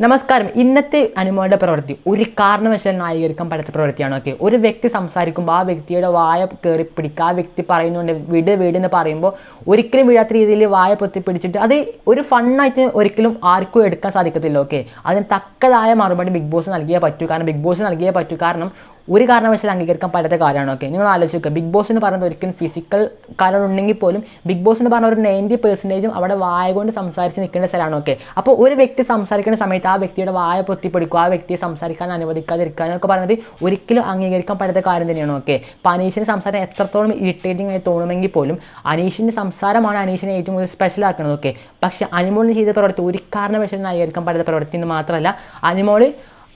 നമസ്കാരം. ഇന്നത്തെ അനുമോളുടെ പ്രവൃത്തി ഒരു കാരണവശാലും ന്യായീകരിക്കാൻ പറ്റാത്ത പ്രവൃത്തിയാണ്. ഓക്കെ, ഒരു വ്യക്തി സംസാരിക്കുമ്പോൾ ആ വ്യക്തിയുടെ വായ കയറി പിടിക്കുക, ആ വ്യക്തി പറയുന്നുണ്ട് വീട് എന്ന് പറയുമ്പോൾ ഒരിക്കലും വീഴാത്ത രീതിയിൽ വായ പൊത്തി പിടിച്ചിട്ട് അത് ഒരു ഫണ്ണായിട്ട് ഒരിക്കലും ആർക്കും എടുക്കാൻ സാധിക്കത്തില്ല. ഓക്കെ, അതിന് തക്കതായ മറുപടി ബിഗ് ബോസ് നൽകിയേ പറ്റൂ. കാരണം ഒരു കാരണവശാലും അംഗീകരിക്കാൻ പറ്റാത്ത കാര്യമാണ്. ഓക്കെ, നിങ്ങൾ ആലോചിക്കുക, ബിഗ് ബോസ് എന്ന് പറയുന്നത് ഒരിക്കലും ഫിസിക്കൽ കാരണം ഉണ്ടെങ്കിൽ പോലും ബിഗ് ബോസ് എന്ന് പറഞ്ഞ ഒരു 90% അവിടെ വായ കൊണ്ട് സംസാരിച്ച് നിൽക്കേണ്ട സ്ഥലമാണ്. ഓക്കെ, അപ്പോൾ ഒരു വ്യക്തി സംസാരിക്കുന്ന സമയത്ത് ആ വ്യക്തിയുടെ വായ പൊത്തിപ്പിടിക്കുക, ആ വ്യക്തിയെ സംസാരിക്കാൻ അനുവദിക്കാതിരിക്കുക എന്നൊക്കെ പറയുന്നത് ഒരിക്കലും അംഗീകരിക്കാൻ പറ്റാത്ത കാര്യം തന്നെയാണ്. ഓക്കെ, അപ്പോൾ അനീഷിൻ്റെ സംസാരം എത്രത്തോളം ഇറിറ്റേറ്റിംഗ് ആയി തോന്നുമെങ്കിൽ പോലും അനീഷിൻ്റെ സംസാരമാണ് അനീഷിനെ ഏറ്റവും കൂടുതൽ സ്പെഷ്യൽ ആക്കുന്നത്. ഓക്കെ, പക്ഷേ അനിമോളിന് ചെയ്ത പ്രവൃത്തി ഒരു കാരണവശാലും അംഗീകരിക്കാൻ പറ്റാത്ത പ്രവൃത്തി എന്ന് മാത്രമല്ല, അനിമോൾ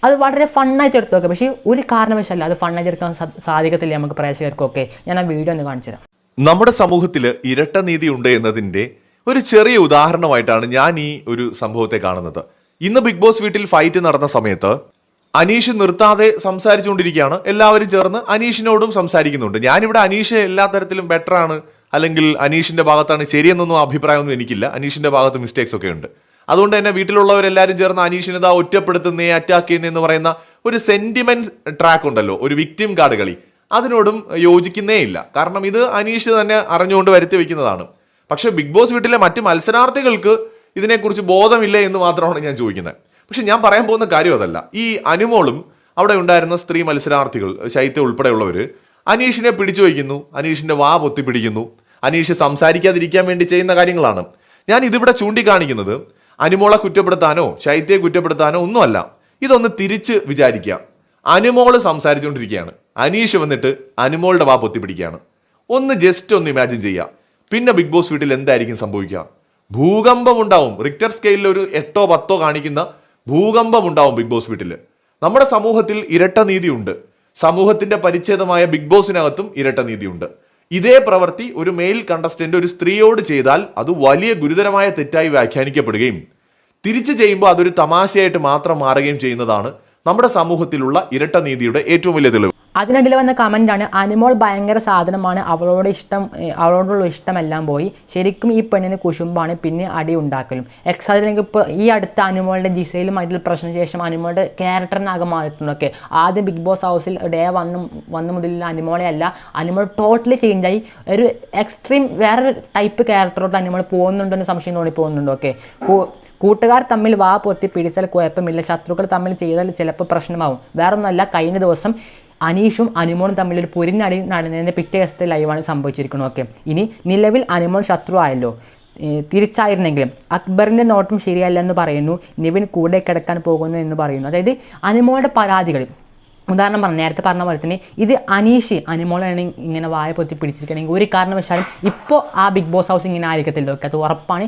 അത് വളരെ ഫണ്ണായിട്ട് എടുത്തു. നോക്കുക, പക്ഷേ ഒരു കാരണവശാലും അത് ഫണ്ണായിട്ട് എടുക്കാൻ സാധിക്കത്തില്ല നമുക്ക് പ്രേക്ഷകർക്കൊക്കെ. ഞാൻ ആ വീഡിയോ ഒന്ന് കാണിച്ചു തരാം. നമ്മുടെ സമൂഹത്തിൽ ഇരട്ട നീതി ഉണ്ട് എന്നതിൻ്റെ ഒരു ചെറിയ ഉദാഹരണമായിട്ടാണ് ഞാൻ ഈ ഒരു സംഭവത്തെ കാണുന്നത്. ഇന്ന് ബിഗ് ബോസ് വീട്ടിൽ ഫൈറ്റ് നടന്ന സമയത്ത് അനീഷ് നിർത്താതെ സംസാരിച്ചുകൊണ്ടിരിക്കുകയാണ്. എല്ലാവരും ചേർന്ന് അനീഷിനോടും സംസാരിക്കുന്നുണ്ട്. ഞാനിവിടെ അനീഷ് എല്ലാ തരത്തിലും ബെറ്റർ ആണ്, അല്ലെങ്കിൽ അനീഷിന്റെ ഭാഗത്താണ് ശരിയെന്നൊന്നും അഭിപ്രായമൊന്നും എനിക്കില്ല. അനീഷിന്റെ ഭാഗത്ത് മിസ്റ്റേക്സ് ഒക്കെ ഉണ്ട്. അതുകൊണ്ട് തന്നെ വീട്ടിലുള്ളവരെല്ലാവരും ചേർന്ന് അനീഷിനെ ഇതാ ഒറ്റപ്പെടുത്തുന്നേ, അറ്റാക്ക് ചെയ്യുന്നതെന്ന് പറയുന്ന ഒരു സെന്റിമെന്റ് ട്രാക്ക് ഉണ്ടല്ലോ, ഒരു വിക്ടിം കാർഡ് കളി, അതിനോടും യോജിക്കുന്നേ ഇല്ല. കാരണം ഇത് അനീഷ് തന്നെ അറിഞ്ഞുകൊണ്ട് വരുത്തി വെക്കുന്നതാണ്. പക്ഷെ ബിഗ് ബോസ് വീട്ടിലെ മറ്റ് മത്സരാർത്ഥികൾക്ക് ഇതിനെക്കുറിച്ച് ബോധമില്ലേ എന്ന് മാത്രമാണ് ഞാൻ ചോദിക്കുന്നത്. പക്ഷെ ഞാൻ പറയാൻ പോകുന്ന കാര്യം അതല്ല. ഈ അനുമോളും അവിടെ ഉണ്ടായിരുന്ന സ്ത്രീ മത്സരാർത്ഥികൾ, ശൈത്യ ഉൾപ്പെടെയുള്ളവർ അനീഷിനെ പിടിച്ചു വയ്ക്കുന്നു, അനീഷിന്റെ വാ പൊത്തിപ്പിടിക്കുന്നു, അനീഷ് സംസാരിക്കാതിരിക്കാൻ വേണ്ടി ചെയ്യുന്ന കാര്യങ്ങളാണ്. ഞാൻ ഇതിവിടെ ചൂണ്ടിക്കാണിക്കുന്നത് അനുമോളെ കുറ്റപ്പെടുത്താനോ ശൈത്യയെ കുറ്റപ്പെടുത്താനോ ഒന്നുമല്ല. ഇതൊന്ന് തിരിച്ച് വിചാരിക്കുക. അനുമോള് സംസാരിച്ചുകൊണ്ടിരിക്കുകയാണ്, അനീഷ് വന്നിട്ട് അനുമോളുടെ വാ പൊത്തിപ്പിടിക്കുകയാണ്. ജസ്റ്റ് ഒന്ന് ഇമാജിൻ ചെയ്യുക. പിന്നെ ബിഗ് ബോസ് വീട്ടിൽ എന്തായിരിക്കും സംഭവിക്കുക? ഭൂകമ്പം ഉണ്ടാവും. റിക്ടർ സ്കെയിലിൽ ഒരു 8 or 10 കാണിക്കുന്ന ഭൂകമ്പം ഉണ്ടാവും ബിഗ് ബോസ് വീട്ടിൽ. നമ്മുടെ സമൂഹത്തിൽ ഇരട്ട നീതിയുണ്ട്. സമൂഹത്തിന്റെ പരിച്ഛേദമായ ബിഗ് ബോസിനകത്തും ഇരട്ട നീതിയുണ്ട്. ഇതേ പ്രവൃത്തി ഒരു മെയിൽ കണ്ടസ്റ്റന്റ് ഒരു സ്ത്രീയോട് ചെയ്താൽ അത് വലിയ ഗുരുതരമായ തെറ്റായി വ്യാഖ്യാനിക്കപ്പെടുകയും തിരിച്ചു ചെയ്യുമ്പോൾ അതൊരു തമാശയായിട്ട് മാത്രം മാറുകയും ചെയ്യുന്നതാണ് നമ്മുടെ സമൂഹത്തിലുള്ള ഇരട്ട നീതിയുടെ ഏറ്റവും വലിയ തെളിവ്. അതിനിടയിൽ വന്ന കമൻ്റാണ്, അനിമോൾ ഭയങ്കര സാധനമാണ്, അവളോടുള്ള ഇഷ്ടമെല്ലാം പോയി, ശരിക്കും ഈ പെണ്ണിന് കുശുമ്പാണ്, പിന്നെ അടി ഉണ്ടാക്കലും. എക്സാമ്പിൾ ഇപ്പോൾ ഈ അടുത്ത അനിമോളുടെ ജിസയിലുമായിട്ടുള്ള പ്രശ്നത്തിന് ശേഷം അനിമോളുടെ ക്യാരക്ടറിനാകെ മാറിയിട്ടുണ്ടൊക്കെ. ആദ്യം ബിഗ് ബോസ് ഹൗസിൽ ഡേ വന്ന് മുതലുള്ള അനിമോളെ അല്ല, അനിമോൾ ടോട്ടലി ചേഞ്ചായി ഒരു എക്സ്ട്രീം വേറൊരു ടൈപ്പ് ക്യാരക്ടറോട്ട് അനിമോൾ പോകുന്നുണ്ടെന്ന് സംശയം തോന്നിപ്പോകുന്നുണ്ട്. ഓക്കെ, കൂട്ടുകാർ തമ്മിൽ വാ പൊത്തി പിടിച്ചാൽ കുഴപ്പമില്ല, ശത്രുക്കൾ തമ്മിൽ ചെയ്താൽ ചിലപ്പോൾ പ്രശ്നമാവും. വേറൊന്നുമല്ല, കഴിഞ്ഞ ദിവസം അനീഷും അനിമോളും തമ്മിലൊരു പൊരിഞ്ഞടി നടന്നതിൻ്റെ പിറ്റേ ദിവസത്തെ ലൈവാണ് സംഭവിച്ചിരിക്കുന്നത്. ഓക്കെ, ഇനി നിലവിൽ അനിമോൾ ശത്രു ആയല്ലോ, തിരിച്ചായിരുന്നെങ്കിലും അക്ബറിൻ്റെ നോട്ടം ശരിയല്ലെന്ന് പറയുന്നു, നിവിൻ കൂടെ കിടക്കാൻ പോകുന്നു എന്ന് പറയുന്നു. അതായത് അനിമോളുടെ പരാതികൾ, ഉദാഹരണം പറഞ്ഞു നേരത്തെ പറഞ്ഞ പോലെ തന്നെ ഇത് അനിമോളാണ് ഇങ്ങനെ വായ പൊത്തി പിടിച്ചിരിക്കണമെങ്കിൽ ഒരു കാരണവശാലും ഇപ്പോൾ ആ ബിഗ് ബോസ് ഹൗസ് ഇങ്ങനെ ആയിരിക്കത്തില്ല. ഓക്കെ, അത് ഉറപ്പാണ്.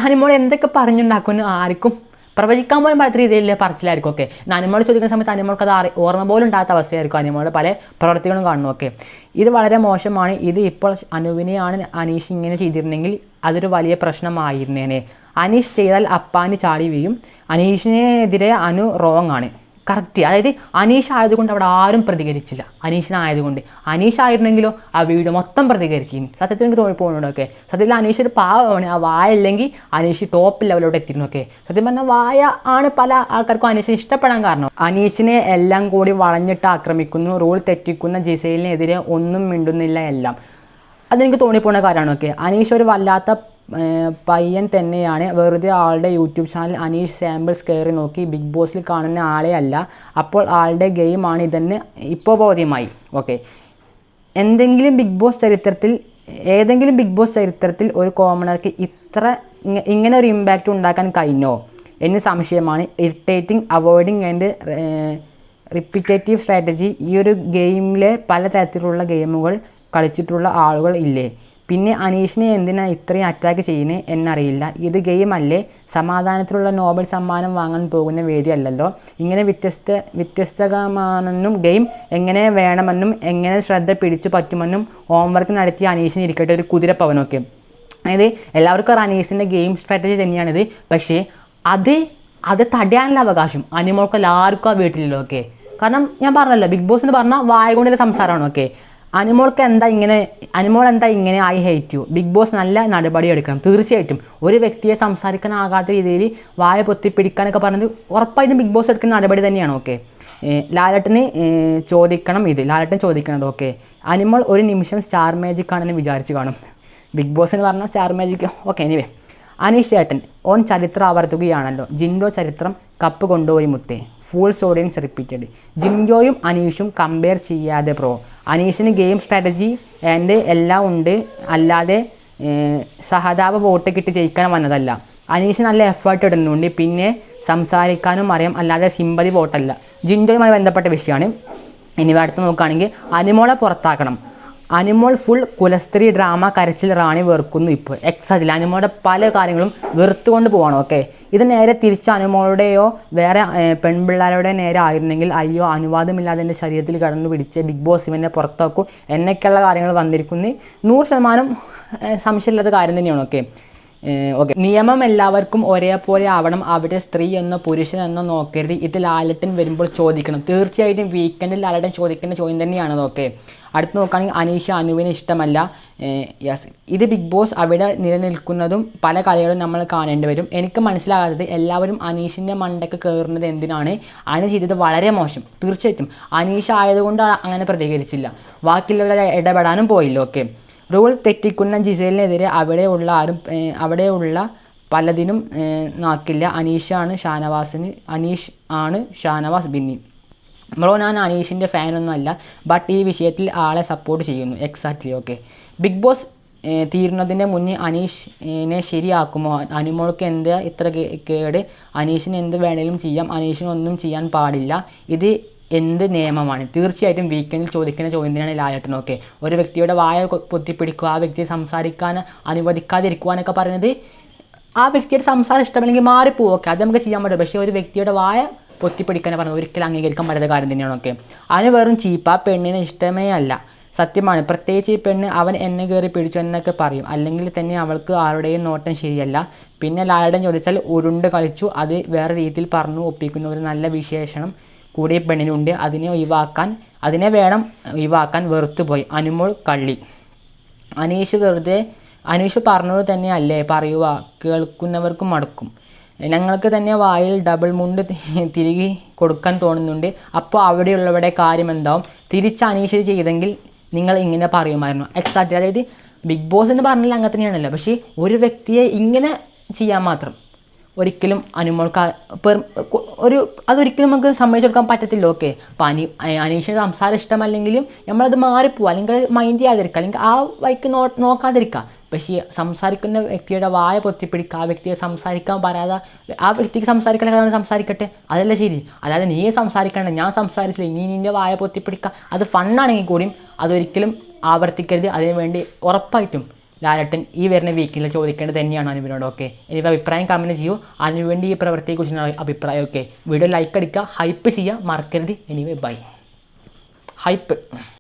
അനിമോൾ എന്തൊക്കെ പറഞ്ഞുണ്ടാക്കുമെന്ന് ആർക്കും പ്രവചിക്കാൻ പോലും പറ്റാത്ത രീതിയിൽ പറച്ചിലായിരിക്കും. ഓക്കെ, അനിമോൾ ചോദിക്കുന്ന സമയത്ത് അനിമോൾക്ക് അത് ഓർമ്മ പോലും ഉണ്ടാകാത്ത അവസ്ഥയായിരിക്കും അനിമോളുടെ പല പ്രവർത്തികളും കാണുന്നു. ഓക്കെ, ഇത് വളരെ മോശമാണ്. ഇത് ഇപ്പോൾ അനുവിനെയാണ് അനീഷ് ഇങ്ങനെ ചെയ്തിരുന്നെങ്കിൽ അതൊരു വലിയ പ്രശ്നമായിരുന്നേനെ. അനീഷ് ചെയ്താൽ അപ്പാന് ചാടി വീഴും. അനീഷിനെതിരെ അനു റോങ് ആണ്. കറക്റ്റ്. അതായത് അനീഷ് ആയതുകൊണ്ട് അവിടെ ആരും പ്രതികരിച്ചില്ല. അനീഷിനായതുകൊണ്ട്. അനീഷ് ആയിരുന്നെങ്കിലോ ആ വീഡിയോ മൊത്തം പ്രതികരിച്ചിരുന്നു. സത്യത്തിൽ എനിക്ക് തോന്നിപ്പോകുന്നുണ്ട്. ഓക്കെ, സത്യത്തിൽ അനീഷ് ഒരു പാവമാണ്. ആ വായ ഇല്ലെങ്കിൽ അനീഷ് ടോപ്പ് ലെവലോട്ട് എത്തിയിരുന്നു. ഓക്കെ, സത്യം പറഞ്ഞാൽ വായ ആണ് പല ആൾക്കാർക്കും അനീഷിനെ ഇഷ്ടപ്പെടാൻ കാരണം. അനീഷിനെ എല്ലാം കൂടി വളഞ്ഞിട്ട് ആക്രമിക്കുന്നു, റൂൾ തെറ്റിക്കുന്ന ജിസൈലിനെതിരെ ഒന്നും മിണ്ടുന്നില്ല എല്ലാം. അതെനിക്ക് തോന്നിപ്പോകുന്ന കാര്യമാണ്. ഓക്കെ, അനീഷ് ഒരു വല്ലാത്ത പയ്യൻ തന്നെയാണ്. വെറുതെ ആളുടെ യൂട്യൂബ് ചാനൽ അനീഷ് സാമ്പിൾസ് കയറി നോക്കി ബിഗ് ബോസിൽ കാണുന്ന ആളെ അല്ല. അപ്പോൾ ആളുടെ ഗെയിമാണ് ഇതെന്ന് ഇപ്പോൾ ബോധ്യമായി. ഓക്കെ, ഏതെങ്കിലും ബിഗ് ബോസ് ചരിത്രത്തിൽ ഒരു കോമണർക്ക് ഇങ്ങനെ ഒരു ഇമ്പാക്റ്റ് ഉണ്ടാക്കാൻ കഴിഞ്ഞോ എന്ന് സംശയമാണ്. Irritating, avoiding and repetitive strategy. ഈ ഒരു ഗെയിമിലെ പലതരത്തിലുള്ള ഗെയിമുകൾ കളിച്ചിട്ടുള്ള ആളുകൾ ഇല്ലേ? പിന്നെ അനീഷിനെ എന്തിനാണ് ഇത്രയും അറ്റാക്ക് ചെയ്യുന്നത് എന്നറിയില്ല. ഇത് ഗെയിം അല്ലേ? സമാധാനത്തിലുള്ള നോബൽ സമ്മാനം വാങ്ങാൻ പോകുന്ന വേദിയല്ലല്ലോ. ഇങ്ങനെ വ്യത്യസ്തമാണെന്നും ഗെയിം എങ്ങനെ വേണമെന്നും എങ്ങനെ ശ്രദ്ധ പിടിച്ചു പറ്റുമെന്നും ഹോംവർക്ക് നടത്തിയ അനീഷിന് ഇരിക്കട്ടെ ഒരു കുതിരപ്പവനൊക്കെ. അതായത് എല്ലാവർക്കും അനീഷിൻ്റെ ഗെയിം സ്ട്രാറ്റജി തന്നെയാണിത്. പക്ഷേ അത് തടയാനുള്ള അവകാശം അനിമോൾക്ക് എല്ലാവർക്കും ആ വീട്ടിലല്ലോ. ഓക്കെ, കാരണം ഞാൻ പറഞ്ഞല്ലോ ബിഗ് ബോസ് എന്ന് പറഞ്ഞാൽ വായ കൊണ്ടുള്ള സംസാരമാണ്. ഓക്കെ, അനുമോൾക്ക് അനുമോൾ എന്താ ഇങ്ങനെ I hate you. Bigg Boss നല്ല നടപടി എടുക്കണം തീർച്ചയായിട്ടും. ഒരു വ്യക്തിയെ സംസാരിക്കാനാകാത്ത രീതിയിൽ വായ പൊത്തിപ്പിടിക്കാനൊക്കെ പറഞ്ഞത് ഉറപ്പായിട്ടും ബിഗ് ബോസ് എടുക്കുന്ന നടപടി തന്നെയാണ്. ഓക്കെ, ലാലേട്ടന് ലാലേട്ടൻ ചോദിക്കണത് ഓക്കെ, അനുമോൾ ഒരു നിമിഷം സ്റ്റാർ മാജിക് ആണെന്ന് വിചാരിച്ച് കാണും. ബിഗ് ബോസ് എന്ന് പറഞ്ഞാൽ Star Magic. Okay, anyway Aneesh ചേട്ടൻ ഓൺ ചരിത്രം ആവർത്തിക്കുകയാണല്ലോ. ജിൻഡോ ചരിത്രം കപ്പ് കൊണ്ടുപോയി മുത്തേ. Fools audience repeated. ജിൻഡോയും അനീഷും കമ്പയർ ചെയ്യാതെ ബ്രോ. അനീഷിന് ഗെയിം സ്ട്രാറ്റജി ആൻഡ് എല്ലാം ഉണ്ട്, അല്ലാതെ സഹതാപ വോട്ട് കിട്ടി ജയിക്കാൻ വന്നതല്ല. അനീഷ് നല്ല എഫേർട്ട് ഇടുന്നുണ്ട്, പിന്നെ സംസാരിക്കാനും അറിയാം, അല്ലാതെ സിമ്പതി വോട്ടല്ല. ജിൻഡോയുമായി ബന്ധപ്പെട്ട വിഷയമാണ്. ഇനി അടുത്ത് നോക്കുകയാണെങ്കിൽ അനുമോളെ പുറത്താക്കണം. അനുമോൾ ഫുൾ കുലസ്ത്രീ ഡ്രാമ, കരച്ചിൽ, റാണി വെറുക്കുന്നു. ഇപ്പോൾ എക്സാക്ട്ലി അനുമോളുടെ പല കാര്യങ്ങളും വെറുത്തുകൊണ്ട് പോവാണ്. ഓക്കെ, ഇത് നേരെ തിരിച്ച് അനുമോളുടെയോ വേറെ പെൺപിള്ളേരുടെ നേരെ ആയിരുന്നെങ്കിൽ അയ്യോ അനുവാദമില്ലാതെ എൻ്റെ ശരീരത്തിൽ കടന്നു പിടിച്ച് ബിഗ് ബോസ് ഇവനെ പുറത്താക്കൂ എന്നൊക്കെയുള്ള കാര്യങ്ങൾ വന്നിരിക്കുന്നത് 100% സംശയമില്ലാത്ത കാര്യം തന്നെയാണ്. ഓക്കെ, നിയമം എല്ലാവർക്കും ഒരേപോലെ ആവണം. അവിടെ സ്ത്രീ എന്നോ പുരുഷൻ എന്നോ നോക്കരുത്. ഇത് ലാലേട്ടൻ വരുമ്പോൾ ചോദിക്കണം. തീർച്ചയായിട്ടും വീക്കെൻഡിൽ ലാലേട്ടൻ ചോദിക്കേണ്ട ചോദ്യം തന്നെയാണത്. ഓക്കെ, അടുത്ത് നോക്കുകയാണെങ്കിൽ അനീഷ അനുവിന് ഇഷ്ടമല്ല. യെസ്, ഇത് ബിഗ് ബോസ് അവിടെ നിലനിൽക്കുന്നതും പല കളികളും നമ്മൾ കാണേണ്ടി വരും. എനിക്ക് മനസ്സിലാകാത്തത് എല്ലാവരും അനീഷിൻ്റെ മണ്ടയ്ക്ക് കയറുന്നത് എന്തിനാണ്? അനു ചെയ്തത് വളരെ മോശം. തീർച്ചയായിട്ടും അനീഷ ആയതുകൊണ്ട് അങ്ങനെ പ്രതികരിച്ചില്ല, ബാക്കിയുള്ളവരെ ഇടപെടാനും പോയില്ല. ഓക്കെ, റൂൾ തെറ്റിക്കുന്ന ജിസേലിനെതിരെ അവിടെയുള്ള പലതിനും നാക്കില്ല. അനീഷ് ആണ് ഷാനവാസ് ബിന്നി. ബ്രോ, ഞാൻ അനീഷിൻ്റെ ഫാനൊന്നും അല്ല, ബട്ട് ഈ വിഷയത്തിൽ ആളെ സപ്പോർട്ട് ചെയ്യുന്നു. എക്സാക്ട്ലി. ഓക്കെ, ബിഗ് ബോസ് തീരുന്നതിൻ്റെ മുന്നേ അനീഷിനെ ശരിയാക്കുമോ? അനുമോൾക്ക് എന്ത് ഇത്ര കേട്? അനീഷിന് എന്ത് വേണേലും ചെയ്യാം, അനീഷിനൊന്നും ചെയ്യാൻ പാടില്ല. ഇത് എന്ത് നിയമമാണ്? തീർച്ചയായിട്ടും വീക്കെൻഡിൽ ചോദിക്കുന്ന ചോദ്യം തന്നെയാണ് ലാലേട്ടൻ. ഓക്കെ, ഒരു വ്യക്തിയുടെ വായ പൊത്തിപ്പിടിക്കുക, ആ വ്യക്തിയെ സംസാരിക്കാൻ അനുവദിക്കാതിരിക്കുവാനൊക്കെ പറയുന്നത് ആ വ്യക്തിയുടെ സംസാരം ഇഷ്ടമല്ലെങ്കിൽ മാറിപ്പോവും. ഓക്കെ, അത് നമുക്ക് ചെയ്യാൻ പറ്റും. പക്ഷേ ഒരു വ്യക്തിയുടെ വായ പൊത്തിപ്പിടിക്കാൻ പറഞ്ഞത് ഒരിക്കലും അംഗീകരിക്കാൻ പറ്റാത്ത കാര്യം തന്നെയാണ്. ഓക്കെ, അതിന് വെറും ചീപ്പ്, ആ പെണ്ണിന് ഇഷ്ടമേ അല്ല. സത്യമാണ്, പ്രത്യേകിച്ച് ഈ പെണ്ണ് അവൻ എന്നെ കയറി പിടിച്ചു എന്നൊക്കെ പറയും. അല്ലെങ്കിൽ തന്നെ അവൾക്ക് ആരുടെയും നോട്ടം ശരിയല്ല. പിന്നെ ലാലേട്ടൻ ചോദിച്ചാൽ ഉരുണ്ട് കളിച്ചു, അത് വേറെ രീതിയിൽ പറഞ്ഞു ഒപ്പിക്കുന്ന ഒരു നല്ല വിശേഷണം കൂടി പെണ്ണിനുണ്ട്. അതിനെ വേണം ഒഴിവാക്കാൻ. വെറുത്തുപോയി അനുമോൾ കള്ളി. അനീഷ് പറഞ്ഞത് തന്നെയല്ലേ പറയുക, കേൾക്കുന്നവർക്കും മടുക്കും. ഞങ്ങൾക്ക് തന്നെ വായിൽ ഡബിൾ മുണ്ട് തിരികെ കൊടുക്കാൻ തോന്നുന്നുണ്ട്. അപ്പോൾ അവിടെയുള്ളവരുടെ കാര്യം എന്താവും? തിരിച്ച് അനീഷ് ചെയ്തെങ്കിൽ നിങ്ങൾ ഇങ്ങനെ പറയുമായിരുന്നു. എക്സാക്ട്ലി. അതായത് ബിഗ് ബോസ് എന്ന് പറഞ്ഞാൽ അങ്ങനെ തന്നെയാണല്ലോ. പക്ഷേ ഒരു വ്യക്തിയെ ഇങ്ങനെ ചെയ്യാൻ മാത്രം ഒരിക്കലും അനുമോൾക്ക് അതൊരിക്കലും നമുക്ക് സമ്മതിച്ചു കൊടുക്കാൻ പറ്റത്തില്ല. ഓക്കെ, അപ്പോൾ അനീഷിന് സംസാരം ഇഷ്ടമല്ലെങ്കിലും നമ്മളത് മാറിപ്പോവുക, അല്ലെങ്കിൽ മൈൻഡ് ചെയ്യാതിരിക്കുക, അല്ലെങ്കിൽ ആ വഴിക്ക് നോക്കാതിരിക്കുക. പക്ഷേ സംസാരിക്കുന്ന വ്യക്തിയുടെ വായ പൊത്തിപ്പിടിക്കുക, ആ വ്യക്തിയെ സംസാരിക്കാൻ പറയാതെ ആ വ്യക്തിക്ക് സംസാരിക്കാൻ സംസാരിക്കട്ടെ, അതല്ല ശരി. അല്ലാതെ നീ സംസാരിക്കണ്ട, ഞാൻ സംസാരിച്ചില്ല, നീ നിൻ്റെ വായ പൊത്തിപ്പിടിക്കുക. അത് ഫണ്ണാണെങ്കിൽ കൂടിയും അതൊരിക്കലും ആവർത്തിക്കരുത്. അതിനുവേണ്ടി ഉറപ്പായിട്ടും ലാലേട്ടൻ ഈ വരുന്ന വീക്കിൽ ചോദിക്കേണ്ടത് തന്നെയാണ് അനുവിനോട്. ഓക്കെ, എനിക്ക് അഭിപ്രായം കമൻറ്റ് ചെയ്യൂ. അതിനുവേണ്ടി ഈ പ്രവൃത്തിയെക്കുറിച്ചുള്ള അഭിപ്രായം. ഓക്കെ, വീഡിയോ ലൈക്ക് അടിക്കുക, ഹൈപ്പ് ചെയ്യുക മറക്കരുത്. Anyway by. ഹൈപ്പ്.